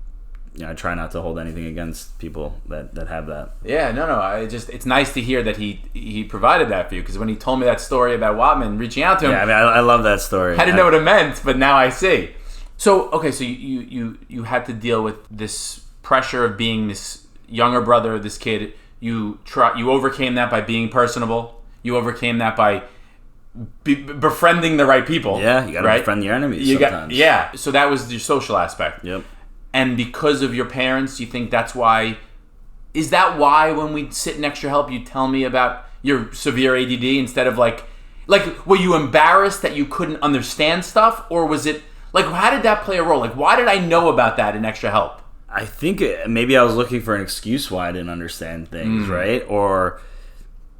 I try not to hold anything against people that have that. Yeah, no. It's nice to hear that he provided that for you, because when he told me that story about Watman reaching out to him, I love that story. I didn't know what it meant, but now I see. So okay, so you had to deal with this pressure of being this younger brother, this kid. You overcame that by being personable. You overcame that by befriending the right people. Yeah, you got to befriend your enemies sometimes. So that was your social aspect. Yep. And because of your parents, you think that's why... Is that why when we sit in Extra Help, you tell me about your severe ADD instead of like, were you embarrassed that you couldn't understand stuff? Or was it... how did that play a role? Why did I know about that in Extra Help? I think maybe I was looking for an excuse why I didn't understand things, right? Or...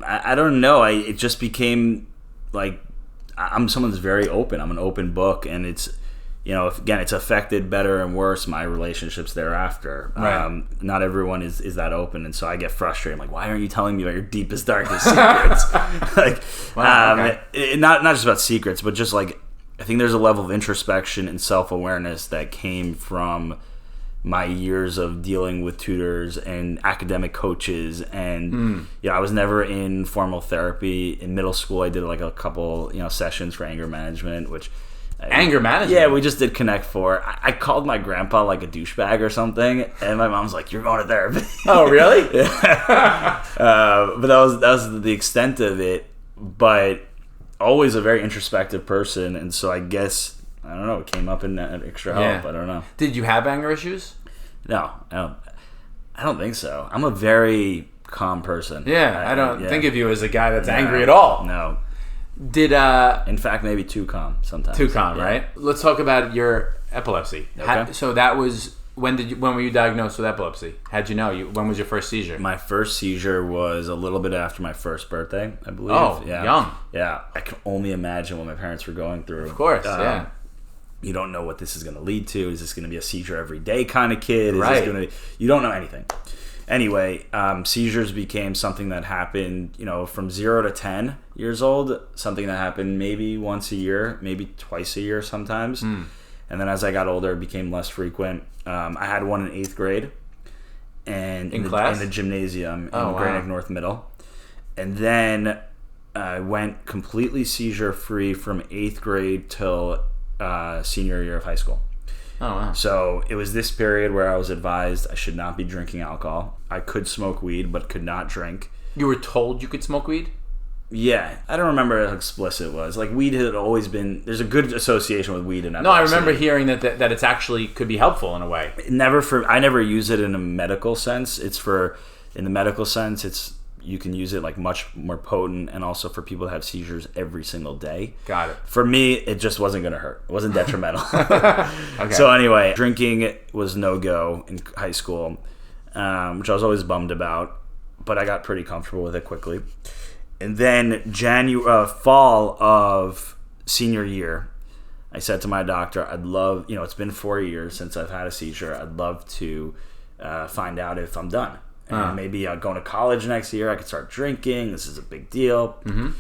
I don't know. It just became... I'm someone that's very open. I'm an open book, and it's, it's affected better and worse my relationships thereafter. Right. Not everyone is that open, and so I get frustrated. I'm like, why aren't you telling me about your deepest, darkest secrets? Not just about secrets, but just I think there's a level of introspection and self-awareness that came from my years of dealing with tutors and academic coaches, and I was never in formal therapy. In middle school, I did a couple sessions for anger management, which anger management. Yeah, we just did Connect 4. I called my grandpa a douchebag or something, and my mom's like, "You're going to therapy." Oh, really? Yeah. But that was the extent of it. But always a very introspective person, and so I guess. I don't know. It came up in Extra Help. Yeah. I don't know. Did you have anger issues? No, I don't think so. I'm a very calm person. Yeah, I don't think of you as a guy that's angry at all. No. In fact, maybe too calm sometimes. Too calm, right? Let's talk about your epilepsy. Okay. So that was when were you diagnosed with epilepsy? How'd you know? When was your first seizure? My first seizure was a little bit after my first birthday, I believe. Oh, yeah. Young. Yeah, I can only imagine what my parents were going through. Of course, yeah. You don't know what this is going to lead to. Is this going to be a seizure every day kind of kid? Right. You don't know anything. Anyway, seizures became something that happened, from 0 to 10 years old, something that happened maybe once a year, maybe twice a year sometimes. And then as I got older, it became less frequent. I had one in 8th grade. And in the gymnasium in Great Neck North Middle. And then I went completely seizure-free from 8th grade till senior year of high school. Oh, wow. So it was this period where I was advised I should not be drinking alcohol. I could smoke weed, but could not drink. You were told you could smoke weed? Yeah. I don't remember how explicit it was. Weed had always been... There's a good association with weed and epilepsy. No, I remember hearing that it's actually could be helpful in a way. I never use it in a medical sense. In the medical sense, it's... You can use it much more potent, and also for people that have seizures every single day. Got it. For me, it just wasn't going to hurt. It wasn't detrimental. Okay. So anyway, drinking was no-go in high school, which I was always bummed about, but I got pretty comfortable with it quickly. And then fall of senior year, I said to my doctor, I'd love, it's been 4 years since I've had a seizure. I'd love to find out if I'm done. And maybe going to college next year, I could start drinking. This is a big deal. Mm-hmm.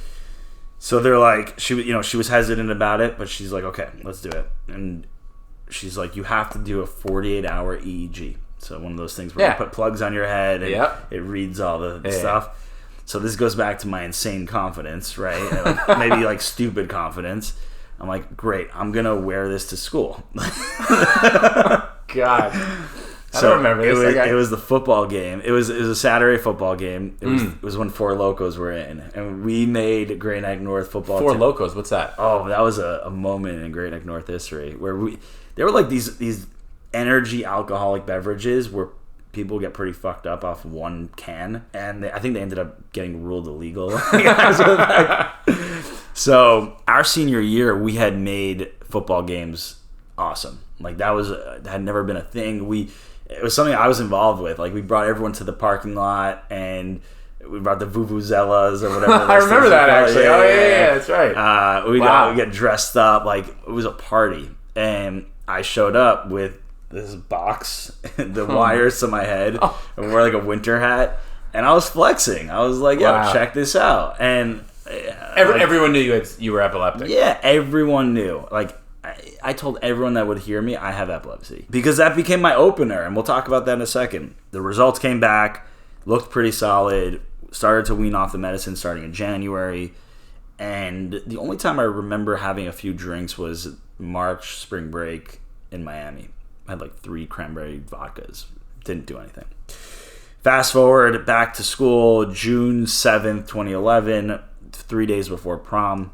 So they're like, she was hesitant about it, but she's like, okay, let's do it. And she's like, you have to do a 48-hour EEG. So one of those things where you put plugs on your head and it reads all the stuff. So this goes back to my insane confidence, right? And maybe stupid confidence. I'm like, great, I'm going to wear this to school. God. I don't remember this. It was the football game. It was a Saturday football game. It was when Four Locos were in, and we made Great Neck North football. Four Locos, what's that? Oh, that was a moment in Great Neck North history where there were these energy alcoholic beverages where people get pretty fucked up off one can, and I think they ended up getting ruled illegal. So our senior year, we had made football games awesome. That had never been a thing. It was something I was involved with. We brought everyone to the parking lot, and we brought the vuvuzelas or whatever. I remember that, actually. Yeah, that's right. We got dressed up. It was a party. And I showed up with this box, the wires to my head, and wore a winter hat. And I was flexing. I was like, yo, check this out. And everyone knew you were epileptic. Yeah, everyone knew. I told everyone that would hear me, I have epilepsy. Because that became my opener, and we'll talk about that in a second. The results came back, looked pretty solid, started to wean off the medicine starting in January, and the only time I remember having a few drinks was March spring break in Miami. I had like 3 cranberry vodkas. Didn't do anything. Fast forward back to school, June 7th, 2011, 3 days before prom.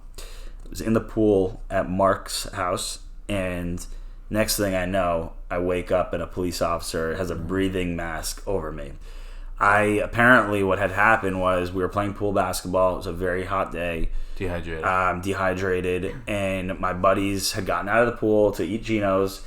I was in the pool at Mark's house, and next thing I know, I wake up and a police officer has a breathing mask over me. Apparently what had happened was we were playing pool basketball. It was a very hot day. Dehydrated, and my buddies had gotten out of the pool to eat Geno's.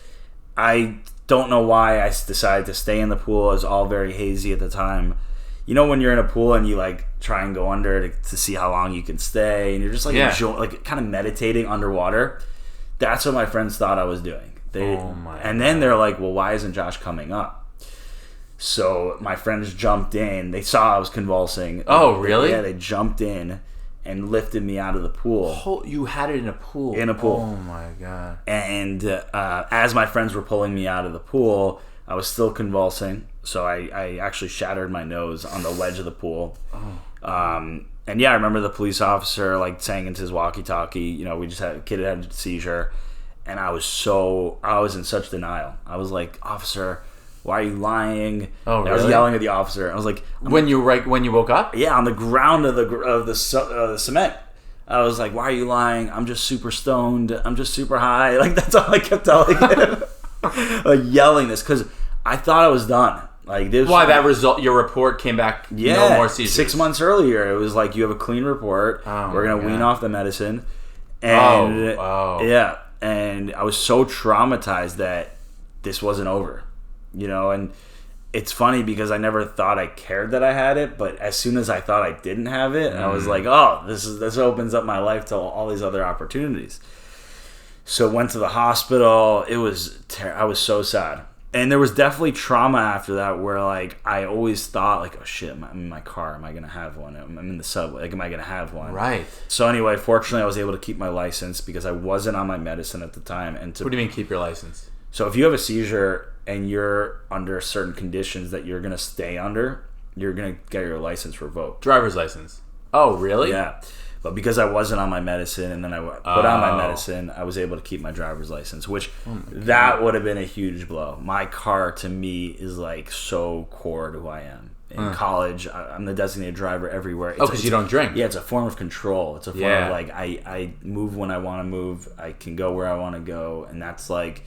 I don't know why I decided to stay in the pool. It was all very hazy at the time. You know when you're in a pool and you like try and go under to see how long you can stay, and you're just like enjoying, like kind of meditating underwater. That's what my friends thought I was doing. And then they're like, "Well, why isn't Josh coming up?" So my friends jumped in. They saw I was convulsing. Oh, really? Yeah, they jumped in and lifted me out of the pool. You had it in a pool? In a pool. Oh, my God. And as my friends were pulling me out of the pool, I was still convulsing. So I actually shattered my nose on the ledge of the pool. And yeah, I remember the police officer like saying into his walkie-talkie, you know, we just had a kid had a seizure. And I was in such denial. I was like, "Officer, why are you lying?" Oh, really? I was yelling at the officer. I was like, when you woke up? Yeah, on the ground of the cement. I was like, "Why are you lying? I'm just super stoned. I'm just super high." Like that's all I kept telling him. Like yelling this because I thought I was done. Like this. Why that result? Your report came back. Yeah, no more seizures. 6 months earlier, it was like you have a clean report. We're gonna wean off the medicine. And yeah, and I was so traumatized that this wasn't over. You know, and it's funny because I never thought I cared that I had it, but as soon as I thought I didn't have it, I was like, "Oh, this opens up my life to all these other opportunities." So went to the hospital. It was I was so sad, and there was definitely trauma after that. Where like I always thought like, "Oh shit, I'm in my car. Am I gonna have one? I'm in the subway. Like, am I gonna have one?" Right. So anyway, fortunately, I was able to keep my license because I wasn't on my medicine at the time. And what do you mean keep your license? So if you have a seizure and you're under certain conditions that you're going to stay under, you're going to get your license revoked. Driver's license. Oh, really? Yeah. But because I wasn't on my medicine and then I put on my medicine, I was able to keep my driver's license, which that would have been a huge blow. My car, to me, is like so core to who I am. In college, I'm the designated driver everywhere. Because you don't drink. Yeah, it's a form of control. It's a form of like, I move when I want to move. I can go where I want to go. And that's like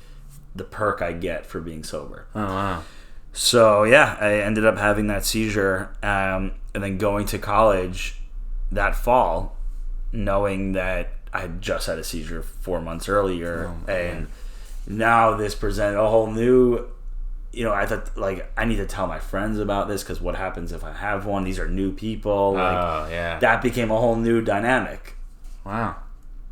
the perk I get for being sober. Oh, wow. So, yeah, I ended up having that seizure and then going to college that fall, knowing that I had just had a seizure 4 months earlier. And now this presented a whole new, you know, I thought, like, I need to tell my friends about this because what happens if I have one? These are new people. Like, that became a whole new dynamic. Wow.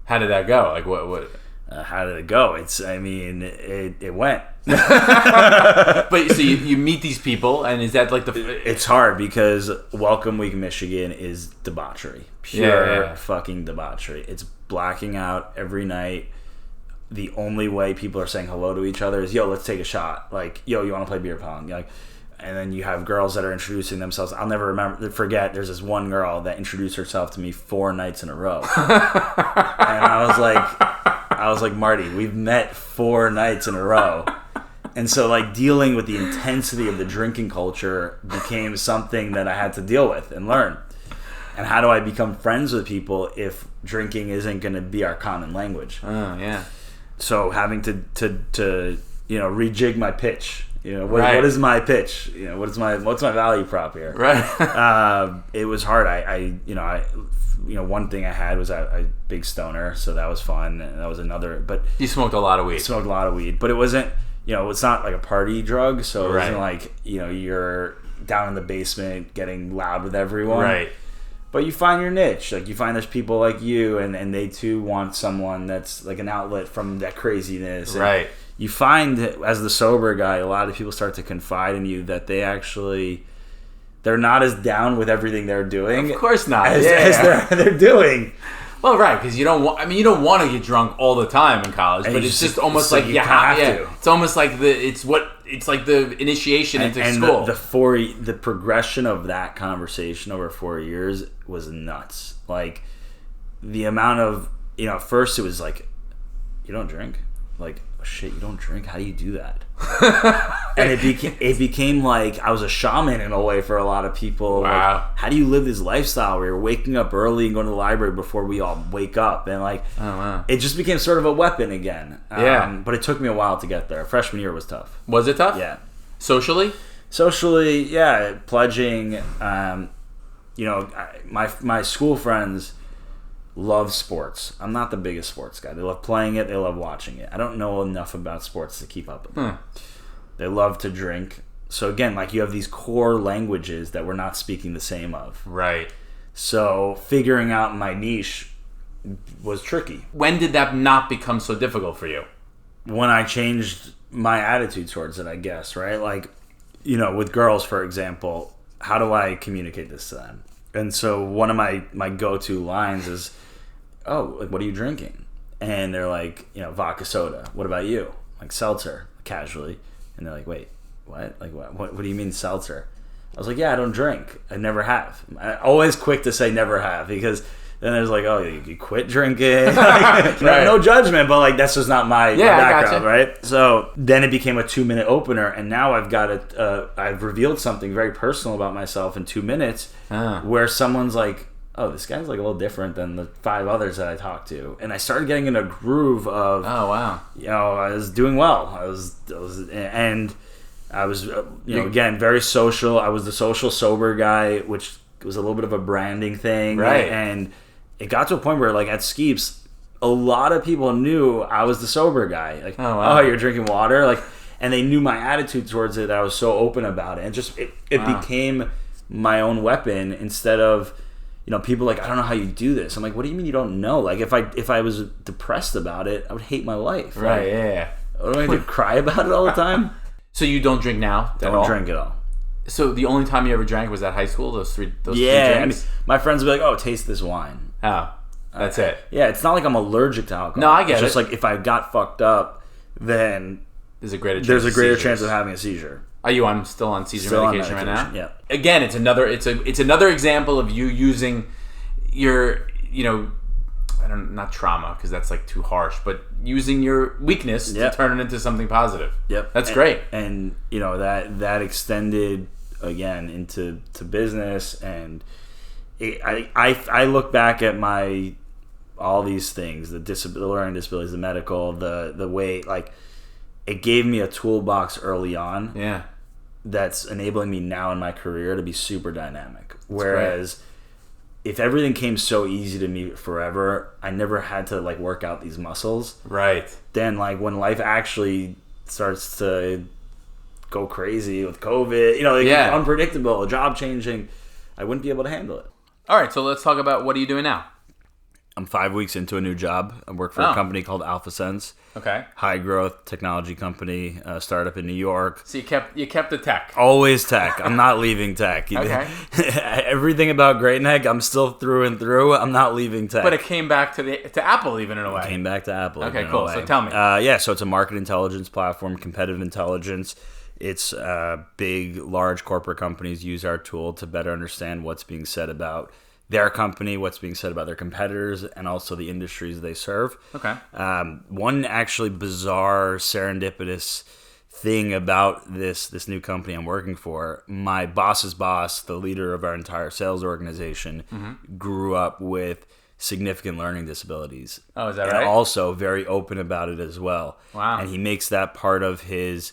How did that go? Like, what? How did it go? It went. But so you meet these people, and is that like It's hard because Welcome Week Michigan is debauchery. Pure fucking debauchery. It's blacking out every night. The only way people are saying hello to each other is, "Yo, let's take a shot." Like, "Yo, you want to play beer pong?" Like, and then you have girls that are introducing themselves. I'll never forget. There's this one girl that introduced herself to me 4 nights in a row, and I was like, "Marty, we've met 4 nights in a row." And so, like, dealing with the intensity of the drinking culture became something that I had to deal with and learn. And how do I become friends with people if drinking isn't going to be our common language? Oh, yeah. So having to you know, rejig my pitch. You know, what is my pitch? You know, what's my value prop here? Right. It was hard. I one thing I had was a big stoner, so that was fun, and that was another. But you smoked a lot of weed. I smoked a lot of weed, but it wasn't. You know, it's not like a party drug, so it wasn't like, you know, you're down in the basement getting loud with everyone. Right. But you find your niche. Like, you find there's people like you, and they too want someone that's like an outlet from that craziness. Right. You find that as the sober guy, a lot of people start to confide in you that they're not as down with everything they're doing. Of course not. As they're doing. Well, right, because you don't want. I mean, you don't want to get drunk all the time in college, but it's just almost like you have to. It's almost like it's like the initiation into school. The progression of that conversation over 4 years was nuts. Like the amount of at first it was like, you don't drink, like, oh, shit, you don't drink. How do you do that? And it became like I was a shaman in a way for a lot of people. Wow. Like, how do you live this lifestyle where you're waking up early and going to the library before we all wake up? And like, oh, wow. It just became sort of a weapon again. Yeah. But it took me a while to get there. Freshman year was tough. Was it tough? Yeah. Socially, yeah. Pledging. My school friends love sports. I'm not the biggest sports guy. They love playing it. They love watching it. I don't know enough about sports to keep up with them. They love to drink. So again, like you have these core languages that we're not speaking the same of. Right. So figuring out my niche was tricky. When did that not become so difficult for you? When I changed my attitude towards it, I guess, right? Like, with girls, for example, how do I communicate this to them? And so one of my go-to lines is, oh, like, what are you drinking? And they're like, vodka soda. What about you? Like seltzer, casually. And they're like, wait, what? Like, what do you mean seltzer? I was like, yeah, I don't drink. I never have. I'm always quick to say never have, because then there's like, oh, you quit drinking. Like, right. No judgment, but like that's just not my background, gotcha. right? So then it became a 2-minute opener, and now I've got I've revealed something very personal about myself in 2 minutes, where someone's like, oh, this guy's like a little different than the 5 others that I talked to, and I started getting in a groove of, oh wow, I was doing well. I was again very social. I was the social sober guy, which was a little bit of a branding thing, right? And it got to a point where, like, at Skeeps, a lot of people knew I was the sober guy. Like, oh, wow. Oh, you're drinking water? Like, and they knew my attitude towards it. I was so open about it. And just, it became my own weapon instead of, people like, I don't know how you do this. I'm like, what do you mean you don't know? Like, if I was depressed about it, I would hate my life. Right, like, yeah. What do I do? Cry about it all the time? So you don't drink now? Don't drink at all. So the only time you ever drank was at high school? Those three drinks? I mean, my friends would be like, oh, taste this wine. Oh, that's it. Yeah, it's not like I'm allergic to alcohol. No, I get it. It's just like if I got fucked up, then there's a greater chance of having a seizure. Are you still on seizure medication right now? Yeah. Again, it's another example of you using your not trauma, because that's like too harsh, but using your weakness to turn it into something positive. Yep. That's great. And that extended again into business, and I look back at all these things, the learning disabilities, the medical, the weight, like it gave me a toolbox early on. Yeah. That's enabling me now in my career to be super dynamic. Whereas if everything came so easy to me forever, I never had to like work out these muscles. Right. Then like when life actually starts to go crazy with COVID, unpredictable, job changing, I wouldn't be able to handle it. All right, so let's talk about what are you doing now? I'm 5 weeks into a new job. I work for a company called AlphaSense. Okay. High growth technology company, startup in New York. So you kept the tech. Always tech. I'm not leaving tech. Okay. Everything about Great Neck, I'm still through and through. I'm not leaving tech. But it came back to Apple, even in a way. It came back to Apple. Okay, cool. So tell me. So it's a market intelligence platform, competitive intelligence. It's big, large corporate companies use our tool to better understand what's being said about their company, what's being said about their competitors, and also the industries they serve. Okay. One actually bizarre, serendipitous thing about this new company I'm working for, my boss's boss, the leader of our entire sales organization, grew up with significant learning disabilities. Oh, is that and right? Also very open about it as well. Wow. And he makes that part of his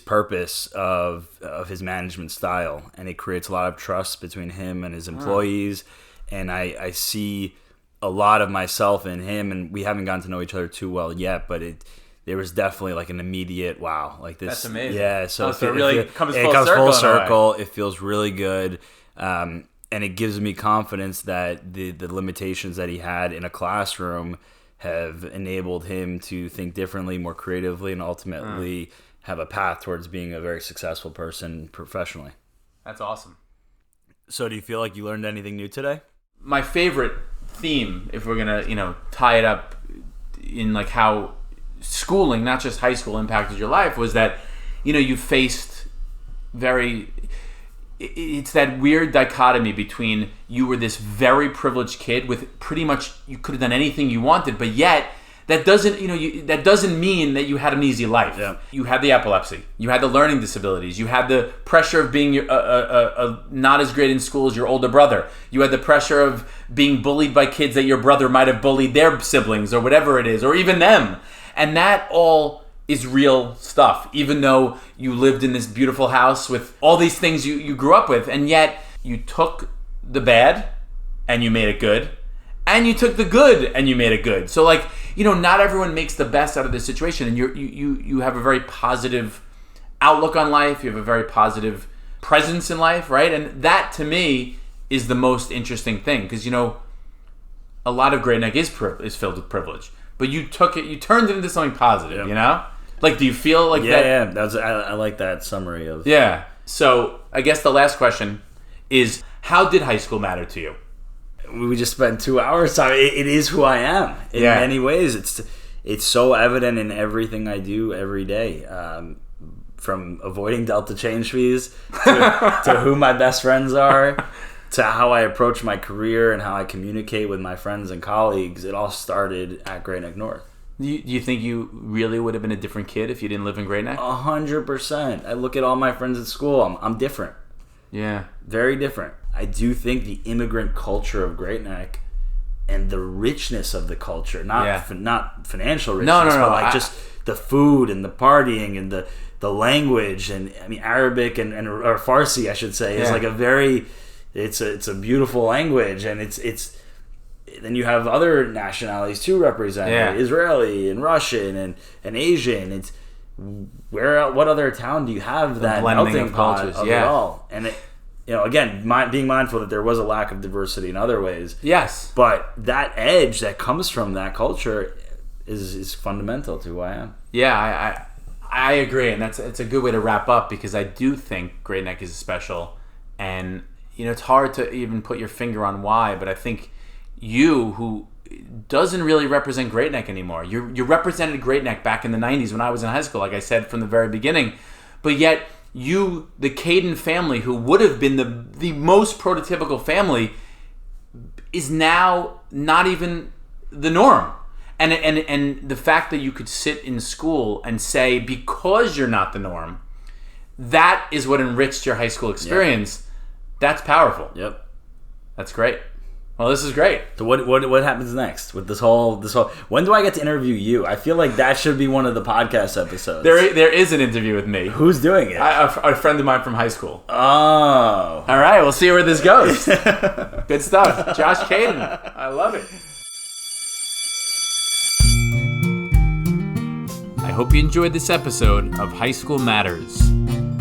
purpose of his management style, and it creates a lot of trust between him and his employees. And I see a lot of myself in him, and we haven't gotten to know each other too well yet, but there was definitely like an immediate wow, like this. That's amazing. Yeah, so it really comes full circle. It feels really good, and it gives me confidence that the limitations that he had in a classroom have enabled him to think differently, more creatively, and ultimately have a path towards being a very successful person professionally. That's awesome. So do you feel like you learned anything new today? My favorite theme, if we're gonna, tie it up in like how schooling, not just high school, impacted your life, was that, you faced it's that weird dichotomy between you were this very privileged kid with pretty much, you could have done anything you wanted, but yet that doesn't, that doesn't mean that you had an easy life. Yeah. You had the epilepsy, you had the learning disabilities, you had the pressure of being not as great in school as your older brother, you had the pressure of being bullied by kids that your brother might have bullied their siblings or whatever it is, or even them. And that all is real stuff, even though you lived in this beautiful house with all these things you grew up with, and yet you took the bad and you made it good, and you took the good and you made it good. So not everyone makes the best out of this situation, and you have a very positive outlook on life, you have a very positive presence in life, right? And that to me is the most interesting thing, because a lot of Great Neck is filled with privilege, but you turned it into something positive. Do you feel like that? Yeah, I like that summary of... Yeah. So I guess the last question is, how did high school matter to you? We just spent 2 hours talking. It is who I am in many ways. It's so evident in everything I do every day, from avoiding Delta change fees to who my best friends are, to how I approach my career and how I communicate with my friends and colleagues. It all started at Great Neck North. Do you think you really would have been a different kid if you didn't live in Great Neck? 100%. I look at all my friends at school. I'm different. Yeah. Very different. I do think the immigrant culture of Great Neck and the richness of the culture, not financial richness, but just the food and the partying and the language, and Arabic or Farsi, I should say, is like a very, it's a beautiful language, and it's then you have other nationalities too represented, Israeli and Russian and Asian. It's what other town do you have that melting pot of it all? And it, again, being mindful that there was a lack of diversity in other ways. Yes. But that edge that comes from that culture is fundamental to who I am. Yeah, I agree, and it's a good way to wrap up, because I do think Great Neck is special, and it's hard to even put your finger on why, but I think you, who doesn't really represent Great Neck anymore, you represented Great Neck back in the 90s when I was in high school, like I said from the very beginning, but yet you, the Kadden family, who would have been the most prototypical family, is now not even the norm. And the fact that you could sit in school and say, because you're not the norm, that is what enriched your high school experience. Yep. That's powerful. Yep. That's great. Well, this is great. So what happens next with this whole? When do I get to interview you? I feel like that should be one of the podcast episodes. There is an interview with me. Who's doing it? A friend of mine from high school. Oh. All right, we'll see where this goes. Good stuff. Josh Kadden. I love it. I hope you enjoyed this episode of High School Matters.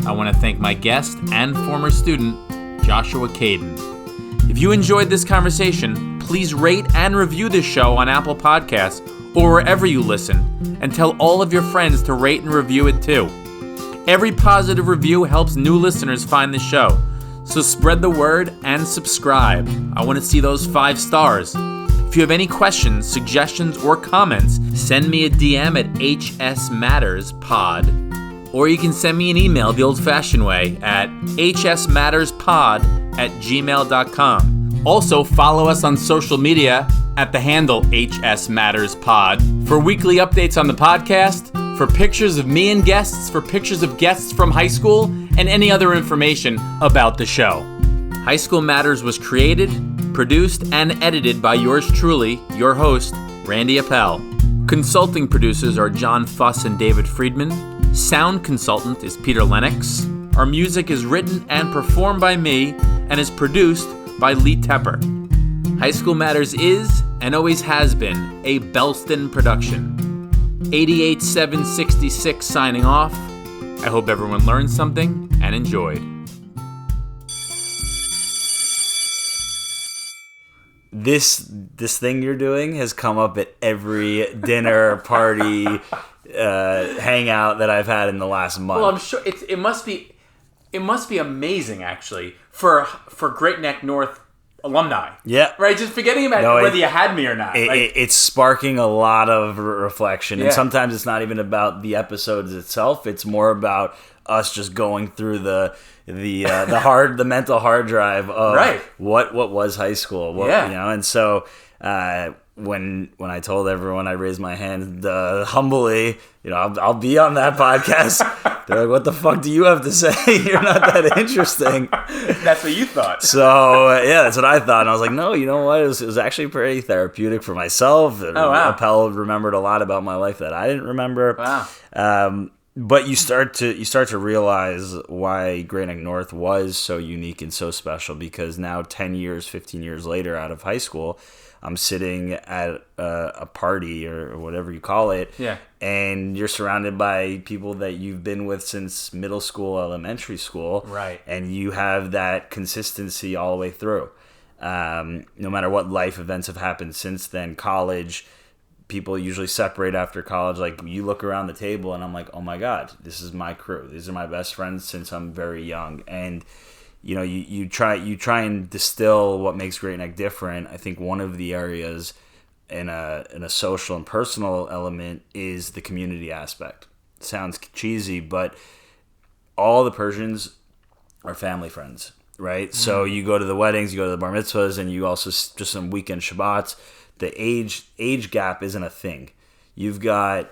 I want to thank my guest and former student, Joshua Kadden. If you enjoyed this conversation, please rate and review this show on Apple Podcasts or wherever you listen, and tell all of your friends to rate and review it too. Every positive review helps new listeners find the show, so spread the word and subscribe. I want to see those 5 stars. If you have any questions, suggestions, or comments, send me a DM at hsmatterspod, or you can send me an email the old-fashioned way at hsmatterspod@gmail.com. Also, follow us on social media at the handle hsmatterspod for weekly updates on the podcast, for pictures of me and guests, for pictures of guests from high school, and any other information about the show. High School Matters was created, produced, and edited by yours truly, your host, Randy Appel. Consulting producers are John Fuss and David Friedman. Sound consultant is Peter Lennox. Our music is written and performed by me and is produced by Lee Tepper. High School Matters is, and always has been, a Belston production. 88766 signing off. I hope everyone learned something and enjoyed. This thing you're doing has come up at every dinner, party, hangout that I've had in the last month. Well, I'm sure it must be amazing, actually, for Great Neck North alumni. Yeah. Right? Just forgetting about whether you had me or not. It's sparking a lot of reflection. And sometimes it's not even about the episodes itself. It's more about us just going through the mental hard drive of what was high school. And so when I told everyone, I raised my hand humbly, I'll be on that podcast. They're like, what the fuck do you have to say? You're not that interesting. That's what you thought. So, that's what I thought. And I was like, no, you know what? It was actually pretty therapeutic for myself. Oh, wow. Appel remembered a lot about my life that I didn't remember. Wow. But you start to realize why Great Neck North was so unique and so special, because now 10 years, 15 years later out of high school, I'm sitting at a party or whatever you call it, and you're surrounded by people that you've been with since middle school, elementary school, right? And you have that consistency all the way through. No matter what life events have happened since then, college, people usually separate after college. Like, you look around the table and I'm like, oh my God, this is my crew. These are my best friends since I'm very young. And you try and distill what makes Great Neck different. I think one of the areas in a social and personal element is the community aspect. It sounds cheesy, but all the Persians are family friends, right? So you go to the weddings, you go to the bar mitzvahs, and you also just some weekend Shabbats. The age gap isn't a thing. You've got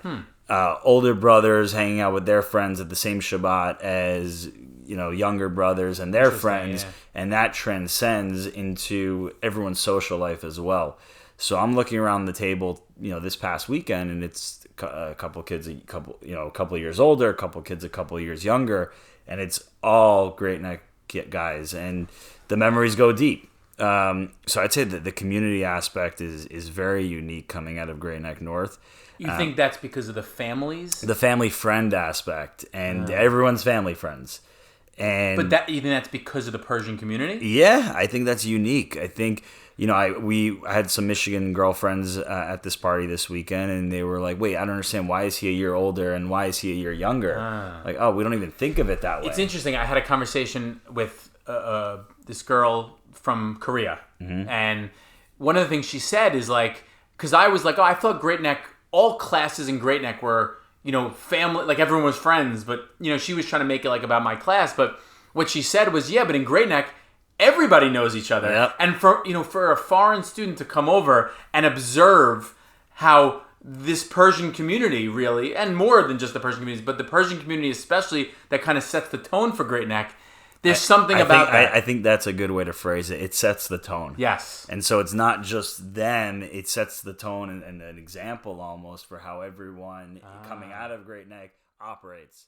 older brothers hanging out with their friends at the same Shabbat as younger brothers and their friends, and that transcends into everyone's social life as well. So I'm looking around the table, this past weekend, and it's a couple kids, a couple of years older, a couple kids, a couple of years younger, and it's all Great Neck guys, and the memories go deep. So I'd say that the community aspect is very unique coming out of Great Neck North. You think that's because of the families? The family friend aspect, and everyone's family friends. But you think that's because of the Persian community? Yeah, I think that's unique. I think, I had some Michigan girlfriends at this party this weekend, and they were like, wait, I don't understand. Why is he a year older and why is he a year younger? Like, oh, we don't even think of it that way. It's interesting. I had a conversation with this girl from Korea, and one of the things she said is like, because I was like, oh, I thought Great Neck, all classes in Great Neck were, family, like everyone was friends, but, she was trying to make it like about my class. But what she said was, but in Great Neck, everybody knows each other. Yep. And for a foreign student to come over and observe how this Persian community really, and more than just the Persian communities, but the Persian community especially, that kind of sets the tone for Great Neck. There's something about that. I think that's a good way to phrase it. It sets the tone. Yes. And so it's not just them. It sets the tone and an example almost for how everyone coming out of Great Neck operates.